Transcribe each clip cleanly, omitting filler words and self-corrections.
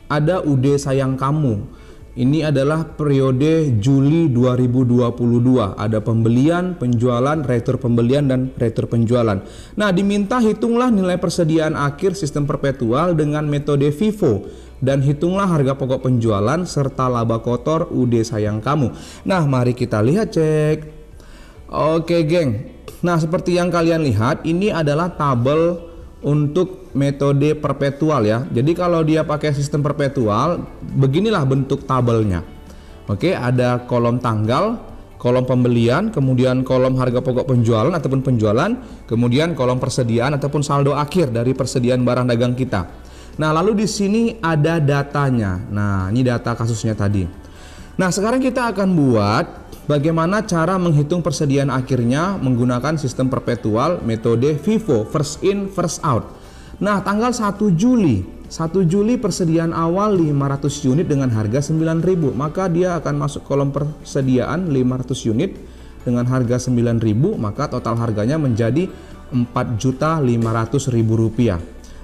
ada UD Sayang Kamu. Ini adalah periode Juli 2022. Ada pembelian, penjualan, retur pembelian, dan retur penjualan. Nah, diminta hitunglah nilai persediaan akhir sistem perpetual dengan metode FIFO. Dan hitunglah harga pokok penjualan serta laba kotor UD Sayang Kamu. Nah, mari kita lihat cek. Oke geng. Nah, seperti yang kalian lihat, ini adalah tabel untuk metode perpetual ya. Jadi kalau dia pakai sistem perpetual, beginilah bentuk tabelnya. Oke, ada kolom tanggal, kolom pembelian, kemudian kolom harga pokok penjualan ataupun penjualan, kemudian kolom persediaan ataupun saldo akhir dari persediaan barang dagang kita. Nah, lalu di sini ada datanya. Nah, ini data kasusnya tadi. Nah, sekarang kita akan buat bagaimana cara menghitung persediaan akhirnya menggunakan sistem perpetual metode FIFO, first in first out. Nah, tanggal 1 Juli persediaan awal 500 unit dengan harga 9.000, maka dia akan masuk kolom persediaan 500 unit dengan harga 9.000, maka total harganya menjadi Rp4.500.000.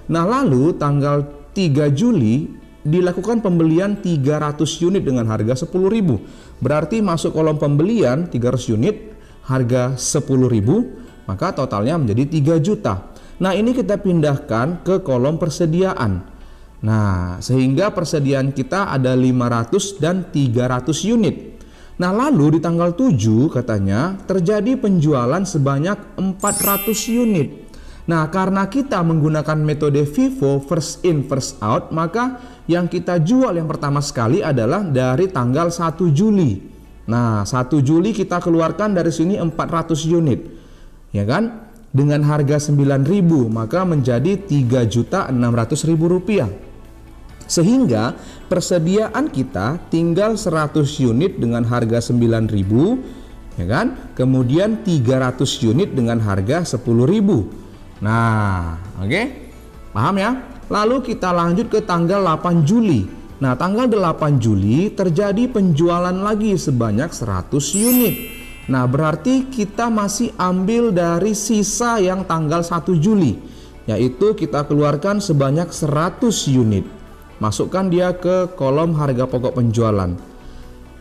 Nah, lalu tanggal 3 Juli dilakukan pembelian 300 unit dengan harga 10.000. Berarti masuk kolom pembelian 300 unit harga 10.000, maka totalnya menjadi 3 juta. Nah, ini kita pindahkan ke kolom persediaan. Nah, sehingga persediaan kita ada 500 dan 300 unit. Nah, lalu di tanggal 7 katanya terjadi penjualan sebanyak 400 unit. Nah, karena kita menggunakan metode FIFO, first in first out, maka yang kita jual yang pertama sekali adalah dari tanggal 1 Juli. Nah, 1 Juli kita keluarkan dari sini 400 unit. Ya kan? Dengan harga 9.000, maka menjadi Rp3.600.000. Sehingga persediaan kita tinggal 100 unit dengan harga 9.000, ya kan? Kemudian 300 unit dengan harga 10.000. Nah, oke? Paham ya? Lalu kita lanjut ke tanggal 8 Juli. Nah, tanggal 8 Juli terjadi penjualan lagi sebanyak 100 unit. Nah, berarti kita masih ambil dari sisa yang tanggal 1 Juli, yaitu kita keluarkan sebanyak 100 unit. Masukkan dia ke kolom harga pokok penjualan.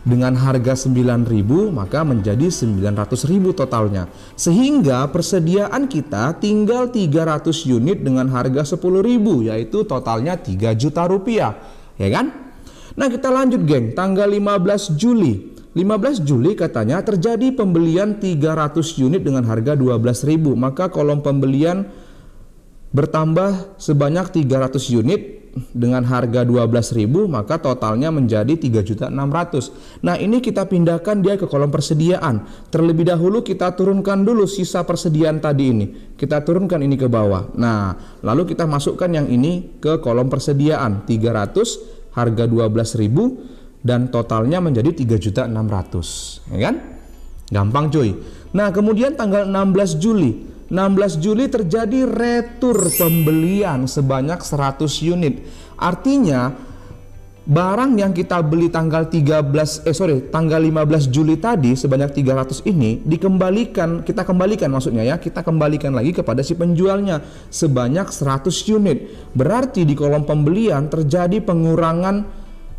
Dengan harga 9.000, maka menjadi 900.000 totalnya. Sehingga persediaan kita tinggal 300 unit dengan harga 10.000, yaitu totalnya 3 juta rupiah. Ya kan? Nah, kita lanjut geng. Tanggal 15 Juli. 15 Juli katanya terjadi pembelian 300 unit dengan harga 12.000. Maka kolom pembelian bertambah sebanyak 300 unit dengan harga 12.000, maka totalnya menjadi 3.600.000. Nah, ini kita pindahkan dia ke kolom persediaan. Terlebih dahulu kita turunkan dulu sisa persediaan tadi ini. Kita turunkan ini ke bawah. Nah, lalu kita masukkan yang ini ke kolom persediaan. 300 harga 12.000 dan totalnya menjadi 3.600.000. Ya kan? Gampang cuy. Nah, kemudian tanggal 16 Juli. 16 Juli terjadi retur pembelian sebanyak 100 unit. Artinya barang yang kita beli tanggal 15 Juli tadi sebanyak 300 ini kita kembalikan lagi kepada si penjualnya sebanyak 100 unit. Berarti di kolom pembelian terjadi pengurangan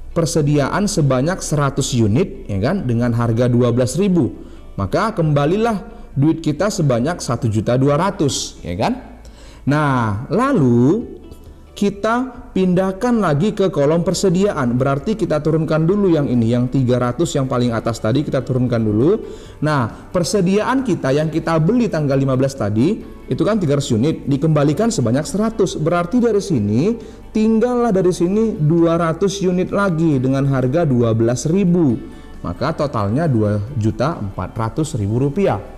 persediaan sebanyak 100 unit, ya kan, dengan harga 12.000. Maka kembalilah duit kita sebanyak 1.200.000, ya kan? Nah, lalu kita pindahkan lagi ke kolom persediaan. Berarti kita turunkan dulu yang ini, yang 300 yang paling atas tadi kita turunkan dulu. Nah, persediaan kita yang kita beli tanggal 15 tadi, itu kan 300 unit, dikembalikan sebanyak 100. Berarti dari sini tinggallah dari sini 200 unit lagi dengan harga 12.000. Maka totalnya Rp2.400.000.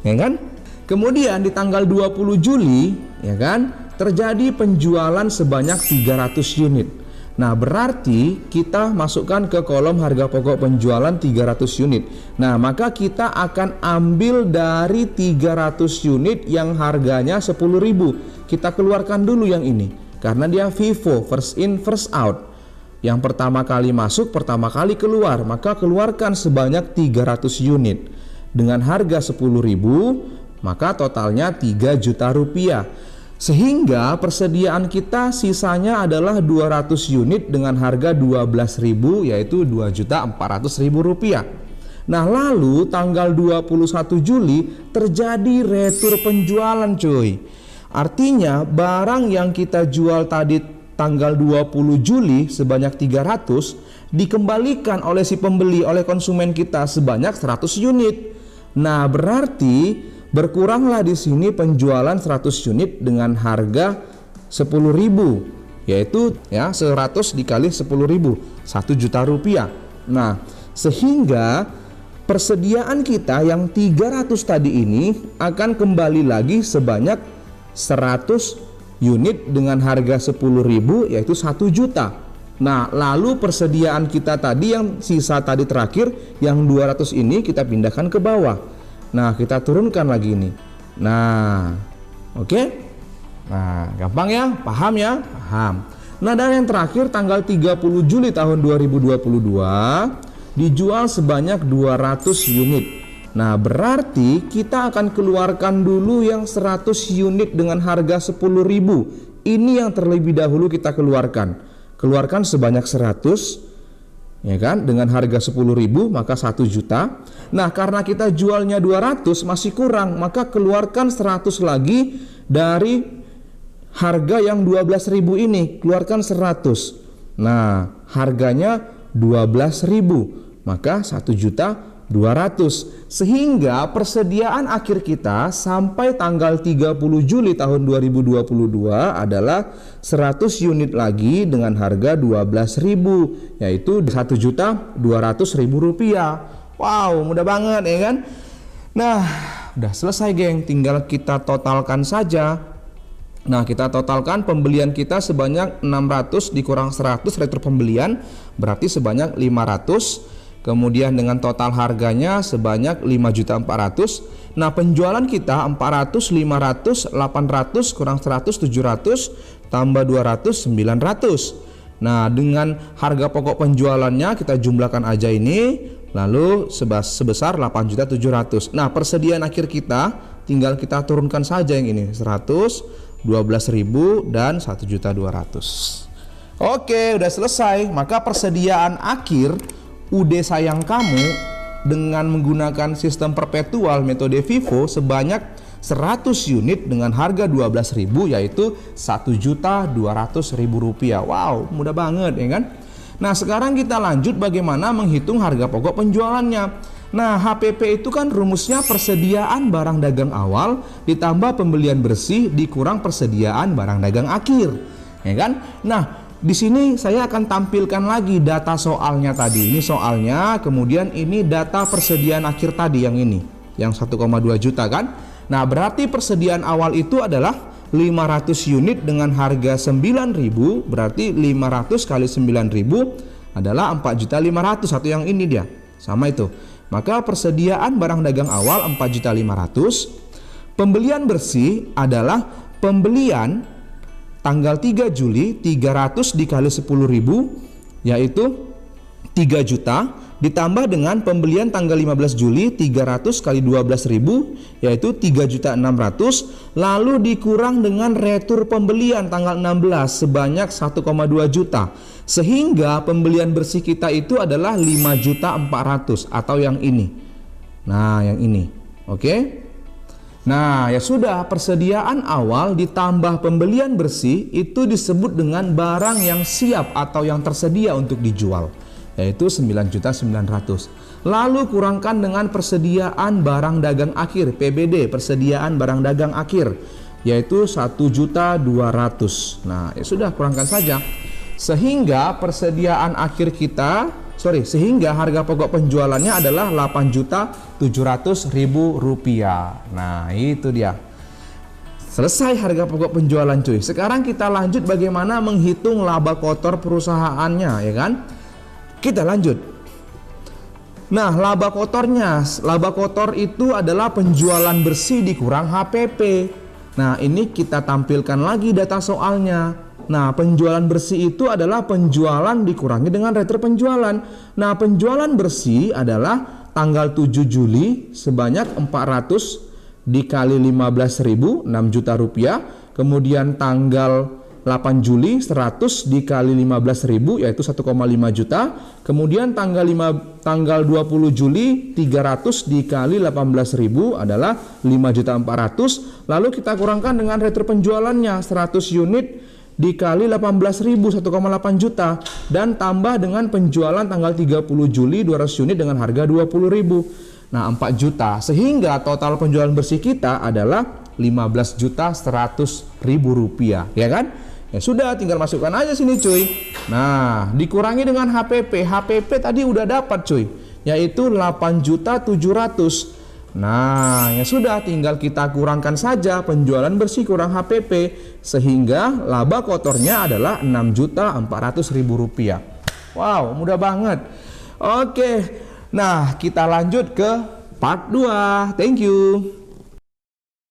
Ya kan? Kemudian di tanggal 20 Juli, ya kan, terjadi penjualan sebanyak 300 unit. Nah, berarti kita masukkan ke kolom harga pokok penjualan 300 unit. Nah, maka kita akan ambil dari 300 unit yang harganya 10.000. Kita keluarkan dulu yang ini karena dia FIFO, first in first out. Yang pertama kali masuk, pertama kali keluar, maka keluarkan sebanyak 300 unit. Dengan harga 10.000, maka totalnya 3 juta rupiah. Sehingga persediaan kita sisanya adalah 200 unit dengan harga 12.000, yaitu Rp2.400.000. Nah, lalu tanggal 21 Juli terjadi retur penjualan, cuy. Artinya barang yang kita jual tadi tanggal 20 Juli sebanyak 300 dikembalikan oleh si pembeli, oleh konsumen kita sebanyak 100 unit. Nah, berarti berkuranglah di sini penjualan 100 unit dengan harga 10.000, yaitu ya 100 dikali 10.000, 1 juta rupiah. Nah, sehingga persediaan kita yang 300 tadi ini akan kembali lagi sebanyak 100 unit dengan harga 10.000, yaitu 1 juta. Nah, lalu persediaan kita tadi yang sisa tadi terakhir yang 200 ini kita pindahkan ke bawah. Nah, kita turunkan lagi ini. Nah, oke. Nah, gampang ya? Paham ya? Paham. Nah, dan yang terakhir tanggal 30 Juli tahun 2022 dijual sebanyak 200 unit. Nah, berarti kita akan keluarkan dulu yang 100 unit dengan harga 10.000. Ini yang terlebih dahulu kita keluarkan. Keluarkan sebanyak 100, ya kan, dengan harga 10.000, maka 1 juta. Nah, karena kita jualnya 200 masih kurang, maka keluarkan 100 lagi dari harga yang 12.000 ini. Keluarkan 100. Nah, harganya 12.000, maka 1.200.000. Sehingga persediaan akhir kita sampai tanggal 30 Juli tahun 2022 adalah 100 unit lagi dengan harga 12.000, yaitu 1.200.000 rupiah. Wow, mudah banget ya kan? Nah, udah selesai geng, tinggal kita totalkan saja. Nah, kita totalkan pembelian kita sebanyak 600 dikurang 100 retur pembelian, berarti sebanyak 500. Kemudian dengan total harganya sebanyak 5.400.000. Nah, penjualan kita 400, 500, 800 kurang 100, 700 tambah 200, 900. Nah, dengan harga pokok penjualannya kita jumlahkan aja ini, lalu sebesar 8.700.000. Nah, persediaan akhir kita tinggal kita turunkan saja yang ini, 100, 12.000 dan 1.200.000. Oke, udah selesai. Maka persediaan akhir UD sayang kamu dengan menggunakan sistem perpetual metode FIFO sebanyak 100 unit dengan harga 12.000, yaitu 1.200.000 rupiah. Wow, mudah banget ya kan? Nah, sekarang kita lanjut bagaimana menghitung harga pokok penjualannya. Nah, HPP itu kan rumusnya persediaan barang dagang awal ditambah pembelian bersih dikurang persediaan barang dagang akhir, ya kan? Nah, di sini saya akan tampilkan lagi data soalnya tadi. Ini soalnya, kemudian ini data persediaan akhir tadi yang ini, yang 1,2 juta kan. Nah, berarti persediaan awal itu adalah 500 unit dengan harga 9.000, berarti 500 kali 9.000 adalah 4.500.000, atau yang ini dia. Sama itu. Maka persediaan barang dagang awal 4.500.000. Pembelian bersih adalah pembelian tanggal 3 Juli 300 dikali 10.000, yaitu 3 juta, ditambah dengan pembelian tanggal 15 Juli 300 kali 12.000, yaitu 3.600.000, lalu dikurang dengan retur pembelian tanggal 16 sebanyak 1,2 juta. Sehingga pembelian bersih kita itu adalah 5.400.000 atau yang ini. Nah, yang ini. Oke? Nah, ya sudah, persediaan awal ditambah pembelian bersih itu disebut dengan barang yang siap atau yang tersedia untuk dijual, yaitu 9.900.000. Lalu kurangkan dengan persediaan barang dagang akhir, PBD, persediaan barang dagang akhir, yaitu 1.200.000. Nah, ya sudah, kurangkan saja. Sehingga persediaan akhir kita, sehingga harga pokok penjualannya adalah 8.700.000 rupiah. Nah, itu dia. Selesai harga pokok penjualan, cuy. Sekarang kita lanjut bagaimana menghitung laba kotor perusahaannya, ya kan? Kita lanjut. Nah, laba kotornya, laba kotor itu adalah penjualan bersih dikurang HPP. Nah, ini kita tampilkan lagi data soalnya. Nah, penjualan bersih itu adalah penjualan dikurangi dengan retur penjualan. Nah, penjualan bersih adalah tanggal 7 Juli sebanyak 400 dikali 15.000, 6 juta rupiah. Kemudian tanggal 8 Juli 100 dikali 15.000 yaitu 1,5 juta. Kemudian tanggal 20 Juli 300 dikali 18.000 adalah 5.400.000. Lalu kita kurangkan dengan retur penjualannya 100 unit dikali 18.000 1,8 juta dan tambah dengan penjualan tanggal 30 Juli 200 unit dengan harga 20.000. Nah, 4 juta. Sehingga total penjualan bersih kita adalah 15.100.000 rupiah, ya kan? Ya sudah, tinggal masukkan aja sini cuy. Nah, dikurangi dengan HPP. HPP tadi udah dapat cuy, yaitu 8.700.000. Nah, ya sudah, tinggal kita kurangkan saja penjualan bersih kurang HPP, sehingga laba kotornya adalah 6.400.000 rupiah. Wow, mudah banget. Oke, nah kita lanjut ke part 2. Thank you.